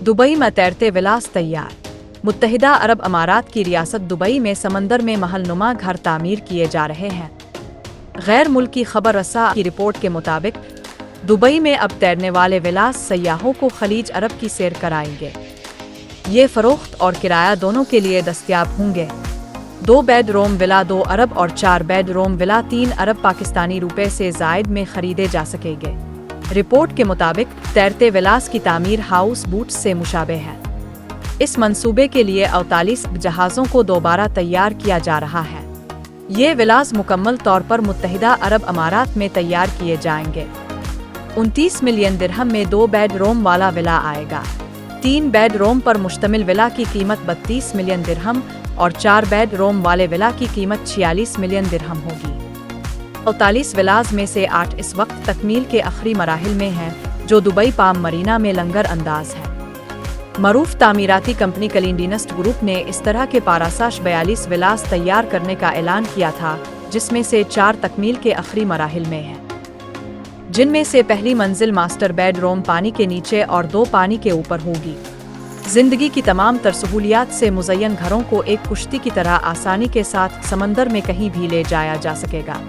Dubai में तैरते विलास तैयार। मुत्तहिदा अरब अमारात की रियासत दुबई में समंदर में महलनुमा घर तामीर किए जा रहे हैं। गैर मुल्की खबर रसा की रिपोर्ट के मुताबिक दुबई में अब तैरने वाले विलास सयाहों को खलीज अरब की सैर कराएंगे। ये फरोख्त और किराया दोनों के लिए दस्तयाब होंगे। 2 बेडरूम विला 2 अरब और 4 बेडरूम विला 3 अरब पाकिस्तानी रुपए से जायद में खरीदे जा सकेंगे। रिपोर्ट के मुताबिक तैरते विलास की तामीर हाउस बूट से मुशाबे है। इस मंसूबे के लिए 48 जहाज़ों को दोबारा तैयार किया जा रहा है। ये विलास मुकम्मल तौर पर मुत्तहिदा अरब अमारात में तैयार किए जाएंगे। 29 मिलियन दिरहम में 2 बेडरूम वाला विला आएगा। 3 बेडरूम पर मुश्तमिल विला की कीमत 32 मिलियन दिरहम और 4 बेडरूम वाले विला की कीमत 46 मिलियन दिरहम होगी। 48 विलास में से 8 इस वक्त तकमील के आखिरी मराहिल में हैं, जो दुबई पाम मरीना में लंगर अंदाज है। मरूफ तामीराती कंपनी कलिंडीनस्ट ग्रुप ने इस तरह के पारासाश 42 विलास तैयार करने का ऐलान किया था, जिसमें से 4 तकमील के आखिरी मराहिल में हैं, जिनमें से पहली मंजिल मास्टर बेडरूम पानी के नीचे और 2 पानी के ऊपर होगी। जिंदगी की तमाम तर सहूलियात से मुज़य्यन घरों को एक कुश्ती की तरह आसानी के साथ समंदर में कहीं भी ले जाया जा सकेगा।